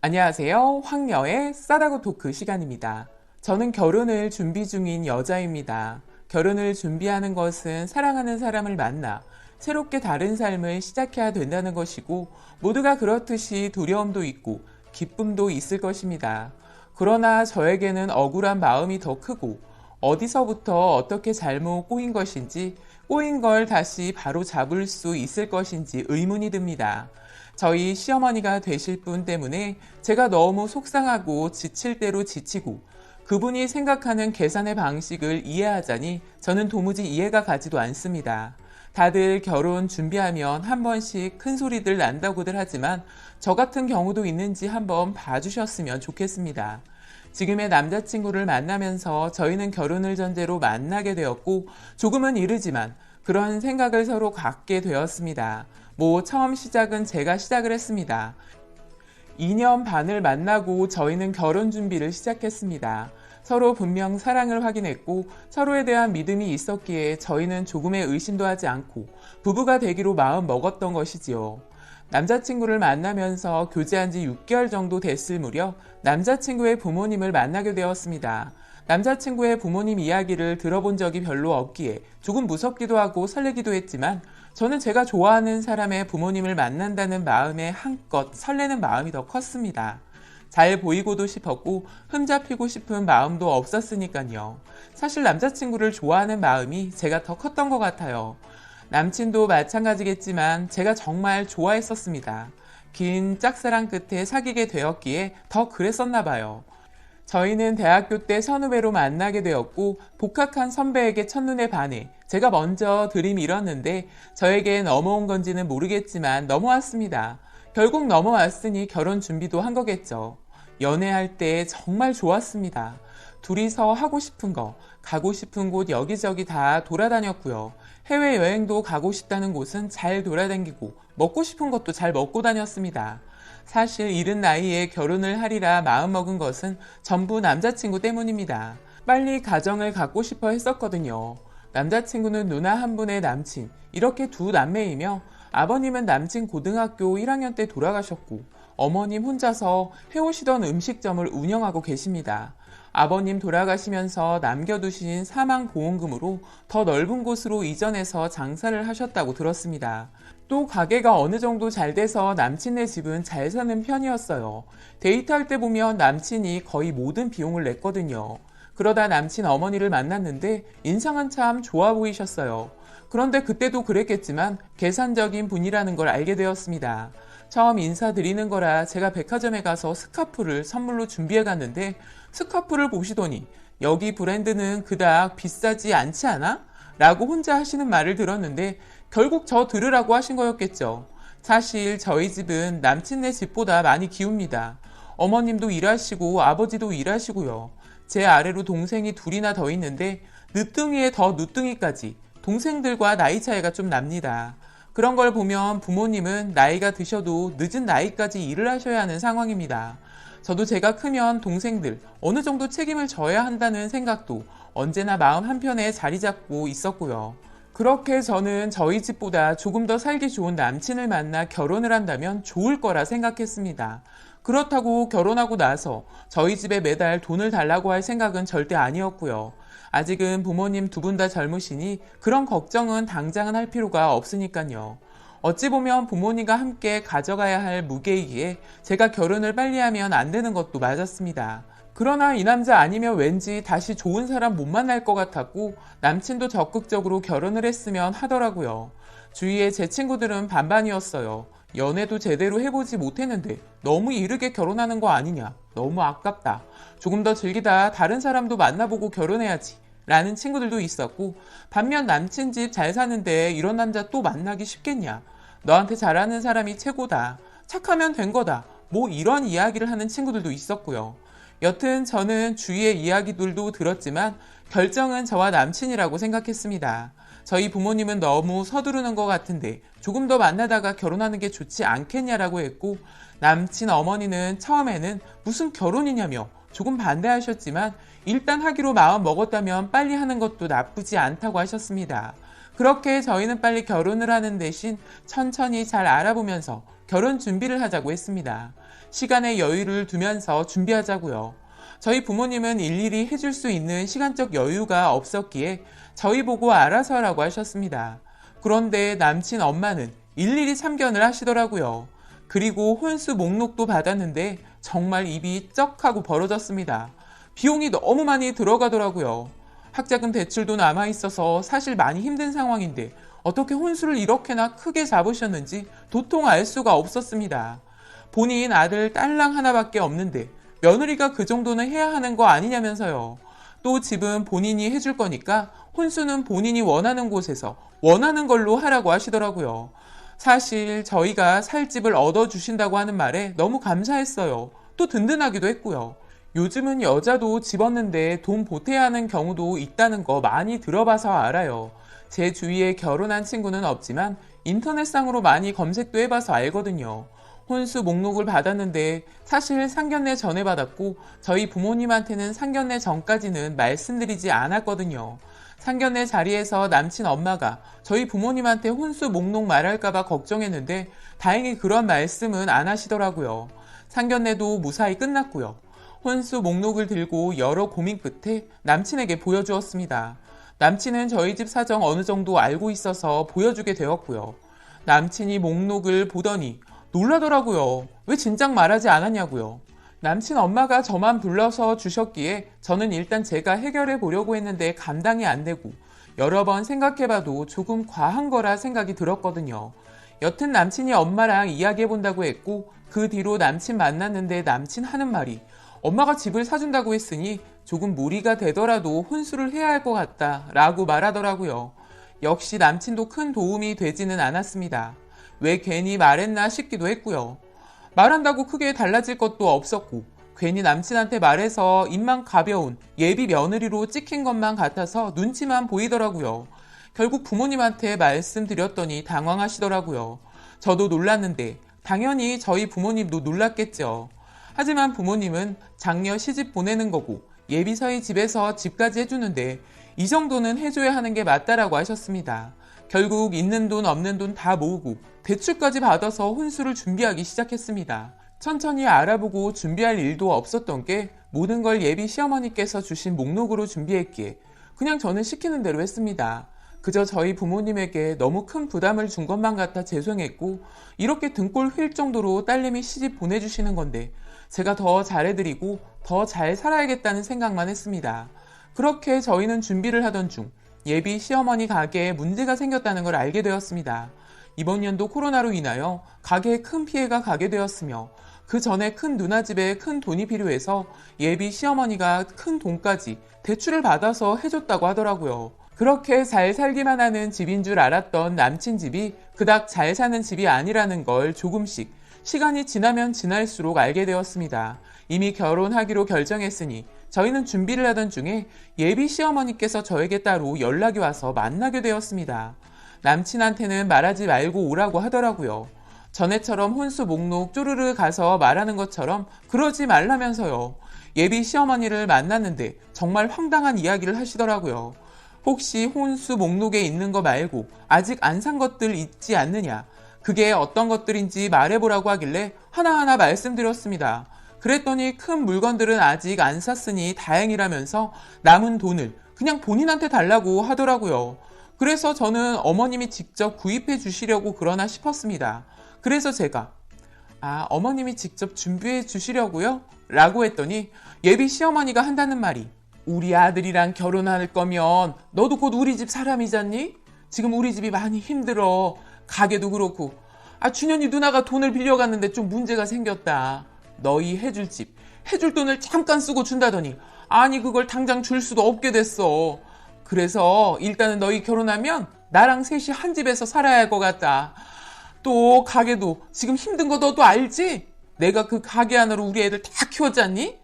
안녕하세요. 황녀의 싸다고 토크 시간입니다. 저는 결혼을 준비 중인 여자입니다. 결혼을 준비하는 것은 사랑하는 사람을 만나 새롭게 다른 삶을 시작해야 된다는 것이고 모두가 그렇듯이 두려움도 있고 기쁨도 있을 것입니다. 그러나 저에게는 억울한 마음이 더 크고 어디서부터 어떻게 잘못 꼬인 것인지 꼬인 걸 다시 바로 잡을 수 있을 것인지 의문이 듭니다. 저희 시어머니가 되실 분 때문에 제가 너무 속상하고 지칠 대로 지치고 그분이 생각하는 계산의 방식을 이해하자니 저는 도무지 이해가 가지도 않습니다. 다들 결혼 준비하면 한 번씩 큰 소리들 난다고들 하지만 저 같은 경우도 있는지 한번 봐주셨으면 좋겠습니다. 지금의 남자친구를 만나면서 저희는 결혼을 전제로 만나게 되었고 조금은 이르지만 그런 생각을 서로 갖게 되었습니다. 처음 시작은 제가 시작을 했습니다. 2년 반을 만나고 저희는 결혼 준비를 시작했습니다. 서로 분명 사랑을 확인했고 서로에 대한 믿음이 있었기에 저희는 조금의 의심도 하지 않고 부부가 되기로 마음 먹었던 것이지요. 남자친구를 만나면서 교제한 지 6개월 정도 됐을 무렵 남자친구의 부모님을 만나게 되었습니다. 남자친구의 부모님 이야기를 들어본 적이 별로 없기에 조금 무섭기도 하고 설레기도 했지만 저는 제가 좋아하는 사람의 부모님을 만난다는 마음에 한껏 설레는 마음이 더 컸습니다. 잘 보이고도 싶었고 흠잡히고 싶은 마음도 없었으니까요. 사실 남자친구를 좋아하는 마음이 제가 더 컸던 것 같아요. 남친도 마찬가지겠지만 제가 정말 좋아했었습니다. 긴 짝사랑 끝에 사귀게 되었기에 더 그랬었나 봐요. 저희는 대학교 때 선후배로 만나게 되었고 복학한 선배에게 첫눈에 반해 제가 먼저 들이밀었는데 저에게 넘어온 건지는 모르겠지만 넘어왔습니다. 결국 넘어왔으니 결혼 준비도 한 거겠죠. 연애할 때 정말 좋았습니다. 둘이서 하고 싶은 거, 가고 싶은 곳 여기저기 다 돌아다녔고요. 해외여행도 가고 싶다는 곳은 잘 돌아다니고 먹고 싶은 것도 잘 먹고 다녔습니다. 사실 이른 나이에 결혼을 하리라 마음먹은 것은 전부 남자친구 때문입니다. 빨리 가정을 갖고 싶어 했었거든요. 남자친구는 누나 한 분의 남친, 이렇게 두 남매이며 아버님은 남친 고등학교 1학년 때 돌아가셨고 어머님 혼자서 해오시던 음식점을 운영하고 계십니다. 아버님 돌아가시면서 남겨두신 사망보험금으로 더 넓은 곳으로 이전해서 장사를 하셨다고 들었습니다. 또 가게가 어느 정도 잘 돼서 남친네 집은 잘 사는 편이었어요. 데이트할 때 보면 남친이 거의 모든 비용을 냈거든요. 그러다 남친 어머니를 만났는데 인상은 참 좋아 보이셨어요. 그런데 그때도 그랬겠지만 계산적인 분이라는 걸 알게 되었습니다. 처음 인사드리는 거라 제가 백화점에 가서 스카프를 선물로 준비해 갔는데 스카프를 보시더니 여기 브랜드는 그닥 비싸지 않지 않아? 라고 혼자 하시는 말을 들었는데 결국 저 들으라고 하신 거였겠죠. 사실 저희 집은 남친네 집보다 많이 기웁니다. 어머님도 일하시고 아버지도 일하시고요. 제 아래로 동생이 둘이나 더 있는데 늦둥이에 더 늦둥이까지 동생들과 나이 차이가 좀 납니다. 그런 걸 보면 부모님은 나이가 드셔도 늦은 나이까지 일을 하셔야 하는 상황입니다. 저도 제가 크면 동생들 어느 정도 책임을 져야 한다는 생각도 언제나 마음 한편에 자리 잡고 있었고요. 그렇게 저는 저희 집보다 조금 더 살기 좋은 남친을 만나 결혼을 한다면 좋을 거라 생각했습니다. 그렇다고 결혼하고 나서 저희 집에 매달 돈을 달라고 할 생각은 절대 아니었고요. 아직은 부모님 두 분 다 젊으시니 그런 걱정은 당장은 할 필요가 없으니까요. 어찌 보면 부모님과 함께 가져가야 할 무게이기에 제가 결혼을 빨리 하면 안 되는 것도 맞았습니다. 그러나 이 남자 아니면 왠지 다시 좋은 사람 못 만날 것 같았고 남친도 적극적으로 결혼을 했으면 하더라고요. 주위에 제 친구들은 반반이었어요. 연애도 제대로 해보지 못했는데 너무 이르게 결혼하는 거 아니냐. 너무 아깝다. 조금 더 즐기다 다른 사람도 만나보고 결혼해야지. 라는 친구들도 있었고 반면 남친 집 잘 사는데 이런 남자 또 만나기 쉽겠냐. 너한테 잘하는 사람이 최고다. 착하면 된 거다. 이런 이야기를 하는 친구들도 있었고요. 여튼 저는 주위의 이야기들도 들었지만 결정은 저와 남친이라고 생각했습니다. 저희 부모님은 너무 서두르는 것 같은데 조금 더 만나다가 결혼하는 게 좋지 않겠냐라고 했고 남친 어머니는 처음에는 무슨 결혼이냐며 조금 반대하셨지만 일단 하기로 마음 먹었다면 빨리 하는 것도 나쁘지 않다고 하셨습니다. 그렇게 저희는 빨리 결혼을 하는 대신 천천히 잘 알아보면서 결혼 준비를 하자고 했습니다. 시간의 여유를 두면서 준비하자고요. 저희 부모님은 일일이 해줄 수 있는 시간적 여유가 없었기에 저희 보고 알아서 하라고 하셨습니다. 그런데 남친 엄마는 일일이 참견을 하시더라고요. 그리고 혼수 목록도 받았는데 정말 입이 쩍 하고 벌어졌습니다. 비용이 너무 많이 들어가더라고요. 학자금 대출도 남아있어서 사실 많이 힘든 상황인데 어떻게 혼수를 이렇게나 크게 잡으셨는지 도통 알 수가 없었습니다. 본인 아들 딸랑 하나밖에 없는데 며느리가 그 정도는 해야 하는 거 아니냐면서요. 또 집은 본인이 해줄 거니까 혼수는 본인이 원하는 곳에서 원하는 걸로 하라고 하시더라고요. 사실 저희가 살 집을 얻어주신다고 하는 말에 너무 감사했어요. 또 든든하기도 했고요. 요즘은 여자도 집 얻는데 돈 보태야 하는 경우도 있다는 거 많이 들어봐서 알아요. 제 주위에 결혼한 친구는 없지만 인터넷상으로 많이 검색도 해봐서 알거든요. 혼수 목록을 받았는데 사실 상견례 전에 받았고 저희 부모님한테는 상견례 전까지는 말씀드리지 않았거든요. 상견례 자리에서 남친 엄마가 저희 부모님한테 혼수 목록 말할까봐 걱정했는데 다행히 그런 말씀은 안 하시더라고요. 상견례도 무사히 끝났고요. 혼수 목록을 들고 여러 고민 끝에 남친에게 보여주었습니다. 남친은 저희 집 사정 어느 정도 알고 있어서 보여주게 되었고요. 남친이 목록을 보더니 놀라더라고요. 왜 진작 말하지 않았냐고요. 남친 엄마가 저만 불러서 주셨기에 저는 일단 제가 해결해 보려고 했는데 감당이 안 되고 여러 번 생각해봐도 조금 과한 거라 생각이 들었거든요. 여튼 남친이 엄마랑 이야기해 본다고 했고 그 뒤로 남친 만났는데 남친 하는 말이 엄마가 집을 사준다고 했으니 조금 무리가 되더라도 혼수를 해야 할 것 같다 라고 말하더라고요. 역시 남친도 큰 도움이 되지는 않았습니다. 왜 괜히 말했나 싶기도 했고요. 말한다고 크게 달라질 것도 없었고 괜히 남친한테 말해서 입만 가벼운 예비 며느리로 찍힌 것만 같아서 눈치만 보이더라고요. 결국 부모님한테 말씀드렸더니 당황하시더라고요. 저도 놀랐는데 당연히 저희 부모님도 놀랐겠죠. 하지만 부모님은 장녀 시집 보내는 거고 예비서이 집에서 집까지 해주는데 이 정도는 해줘야 하는 게 맞다라고 하셨습니다. 결국 있는 돈 없는 돈 다 모으고 대출까지 받아서 혼수를 준비하기 시작했습니다. 천천히 알아보고 준비할 일도 없었던 게 모든 걸 예비 시어머니께서 주신 목록으로 준비했기에 그냥 저는 시키는 대로 했습니다. 그저 저희 부모님에게 너무 큰 부담을 준 것만 같아 죄송했고 이렇게 등골 휠 정도로 딸내미 시집 보내주시는 건데 제가 더 잘해드리고 더 잘 살아야겠다는 생각만 했습니다. 그렇게 저희는 준비를 하던 중 예비 시어머니 가게에 문제가 생겼다는 걸 알게 되었습니다. 이번 연도 코로나로 인하여 가게에 큰 피해가 가게 되었으며 그 전에 큰 누나 집에 큰 돈이 필요해서 예비 시어머니가 큰 돈까지 대출을 받아서 해줬다고 하더라고요. 그렇게 잘 살기만 하는 집인 줄 알았던 남친 집이 그닥 잘 사는 집이 아니라는 걸 조금씩 시간이 지나면 지날수록 알게 되었습니다. 이미 결혼하기로 결정했으니 저희는 준비를 하던 중에 예비 시어머니께서 저에게 따로 연락이 와서 만나게 되었습니다. 남친한테는 말하지 말고 오라고 하더라고요. 전에처럼 혼수 목록 쪼르르 가서 말하는 것처럼 그러지 말라면서요. 예비 시어머니를 만났는데 정말 황당한 이야기를 하시더라고요. 혹시 혼수 목록에 있는 거 말고 아직 안 산 것들 있지 않느냐? 그게 어떤 것들인지 말해보라고 하길래 하나하나 말씀드렸습니다. 그랬더니 큰 물건들은 아직 안 샀으니 다행이라면서 남은 돈을 그냥 본인한테 달라고 하더라고요. 그래서 저는 어머님이 직접 구입해 주시려고 그러나 싶었습니다. 그래서 제가 어머님이 직접 준비해 주시려고요? 라고 했더니 예비 시어머니가 한다는 말이 우리 아들이랑 결혼할 거면 너도 곧 우리 집 사람이잖니? 지금 우리 집이 많이 힘들어. 가게도 그렇고 준현이 누나가 돈을 빌려갔는데 좀 문제가 생겼다. 너희 해줄 집 해줄 돈을 잠깐 쓰고 준다더니 아니 그걸 당장 줄 수도 없게 됐어. 그래서 일단은 너희 결혼하면 나랑 셋이 한 집에서 살아야 할 것 같다. 또 가게도 지금 힘든 거 너도 알지? 내가 그 가게 하나로 우리 애들 다 키웠잖니?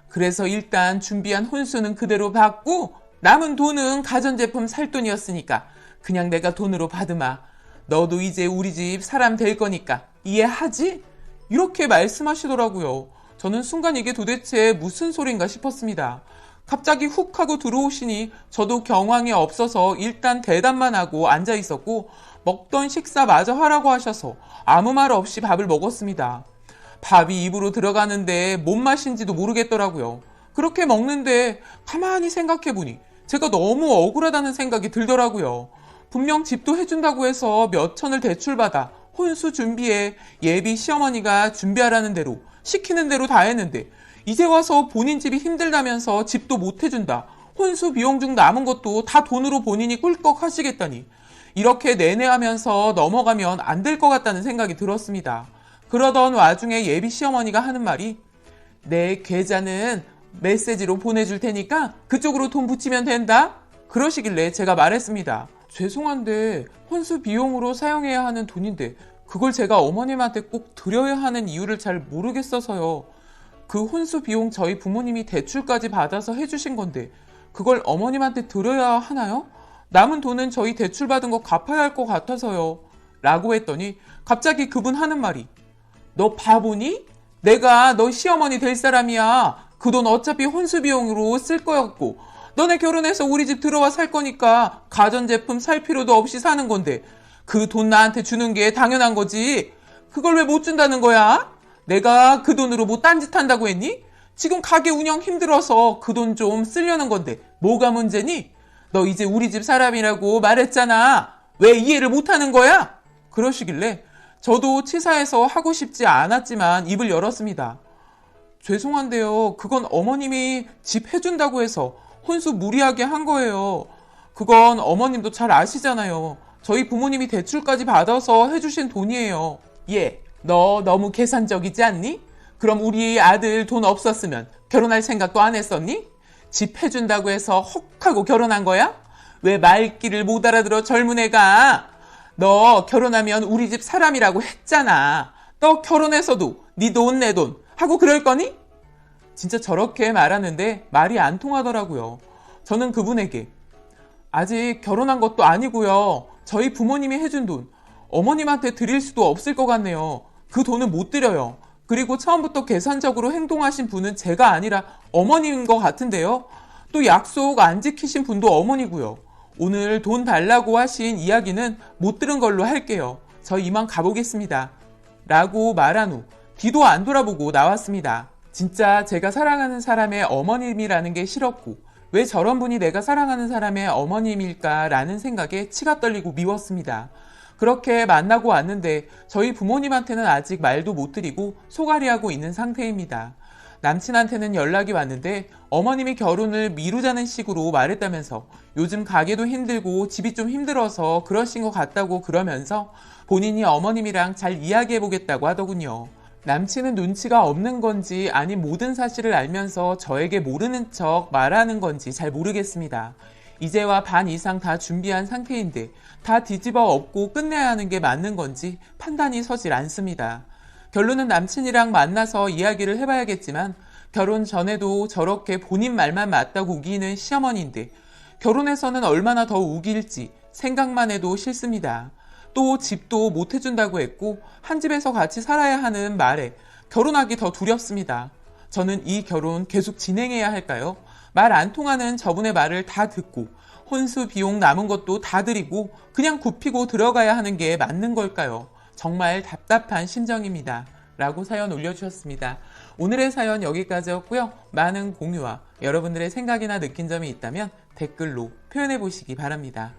그래서 일단 준비한 혼수는 그대로 받고 남은 돈은 가전제품 살 돈이었으니까 그냥 내가 돈으로 받으마. 너도 이제 우리 집 사람 될 거니까 이해하지? 이렇게 말씀하시더라고요. 저는 순간 이게 도대체 무슨 소린가 싶었습니다. 갑자기 훅 하고 들어오시니 저도 경황이 없어서 일단 대답만 하고 앉아 있었고 먹던 식사 마저 하라고 하셔서 아무 말 없이 밥을 먹었습니다. 밥이 입으로 들어가는데 뭔 맛인지도 모르겠더라고요. 그렇게 먹는데 가만히 생각해보니 제가 너무 억울하다는 생각이 들더라고요. 분명 집도 해준다고 해서 몇 천을 대출받아 혼수 준비해 예비 시어머니가 준비하라는 대로 시키는 대로 다 했는데 이제 와서 본인 집이 힘들다면서 집도 못 해준다. 혼수 비용 중 남은 것도 다 돈으로 본인이 꿀꺽 하시겠다니 이렇게 내내하면서 넘어가면 안 될 것 같다는 생각이 들었습니다. 그러던 와중에 예비 시어머니가 하는 말이 내 계좌는 메시지로 보내줄 테니까 그쪽으로 돈 붙이면 된다? 그러시길래 제가 말했습니다. 죄송한데 혼수 비용으로 사용해야 하는 돈인데 그걸 제가 어머님한테 꼭 드려야 하는 이유를 잘 모르겠어서요. 그 혼수 비용 저희 부모님이 대출까지 받아서 해주신 건데 그걸 어머님한테 드려야 하나요? 남은 돈은 저희 대출받은 거 갚아야 할 것 같아서요. 라고 했더니 갑자기 그분 하는 말이 너 바보니? 내가 너 시어머니 될 사람이야. 그 돈 어차피 혼수 비용으로 쓸 거였고 너네 결혼해서 우리 집 들어와 살 거니까 가전제품 살 필요도 없이 사는 건데 그 돈 나한테 주는 게 당연한 거지. 그걸 왜 못 준다는 거야? 내가 그 돈으로 뭐 딴짓 한다고 했니? 지금 가게 운영 힘들어서 그 돈 좀 쓰려는 건데 뭐가 문제니? 너 이제 우리 집 사람이라고 말했잖아. 왜 이해를 못하는 거야? 그러시길래 저도 치사해서 하고 싶지 않았지만 입을 열었습니다. 죄송한데요. 그건 어머님이 집 해준다고 해서 혼수 무리하게 한 거예요. 그건 어머님도 잘 아시잖아요. 저희 부모님이 대출까지 받아서 해주신 돈이에요. 예, 너 너무 계산적이지 않니? 그럼 우리 아들 돈 없었으면 결혼할 생각도 안 했었니? 집 해준다고 해서 혹하고 결혼한 거야? 왜 말귀를 못 알아들어 젊은 애가? 너 결혼하면 우리 집 사람이라고 했잖아. 너 결혼해서도 네 돈 내 돈 하고 그럴 거니? 진짜 저렇게 말하는데 말이 안 통하더라고요. 저는 그분에게 아직 결혼한 것도 아니고요. 저희 부모님이 해준 돈 어머님한테 드릴 수도 없을 것 같네요. 그 돈은 못 드려요. 그리고 처음부터 계산적으로 행동하신 분은 제가 아니라 어머님인 것 같은데요. 또 약속 안 지키신 분도 어머니고요. 오늘 돈 달라고 하신 이야기는 못 들은 걸로 할게요. 저 이만 가보겠습니다. 라고 말한 후 뒤도 안 돌아보고 나왔습니다. 진짜 제가 사랑하는 사람의 어머님이라는 게 싫었고 왜 저런 분이 내가 사랑하는 사람의 어머님일까라는 생각에 치가 떨리고 미웠습니다. 그렇게 만나고 왔는데 저희 부모님한테는 아직 말도 못 드리고 소갈이하고 있는 상태입니다. 남친한테는 연락이 왔는데 어머님이 결혼을 미루자는 식으로 말했다면서 요즘 가게도 힘들고 집이 좀 힘들어서 그러신 것 같다고 그러면서 본인이 어머님이랑 잘 이야기해보겠다고 하더군요. 남친은 눈치가 없는 건지 아닌 모든 사실을 알면서 저에게 모르는 척 말하는 건지 잘 모르겠습니다. 이제와 반 이상 다 준비한 상태인데 다 뒤집어 엎고 끝내야 하는 게 맞는 건지 판단이 서질 않습니다. 결론은 남친이랑 만나서 이야기를 해봐야겠지만 결혼 전에도 저렇게 본인 말만 맞다고 우기는 시어머니인데 결혼해서는 얼마나 더 우길지 생각만 해도 싫습니다. 또 집도 못 해준다고 했고 한 집에서 같이 살아야 하는 말에 결혼하기 더 두렵습니다. 저는 이 결혼 계속 진행해야 할까요? 말 안 통하는 저분의 말을 다 듣고 혼수 비용 남은 것도 다 드리고 그냥 굽히고 들어가야 하는 게 맞는 걸까요? 정말 답답한 심정입니다. 라고 사연 올려주셨습니다. 오늘의 사연 여기까지였고요. 많은 공유와 여러분들의 생각이나 느낀 점이 있다면 댓글로 표현해 보시기 바랍니다.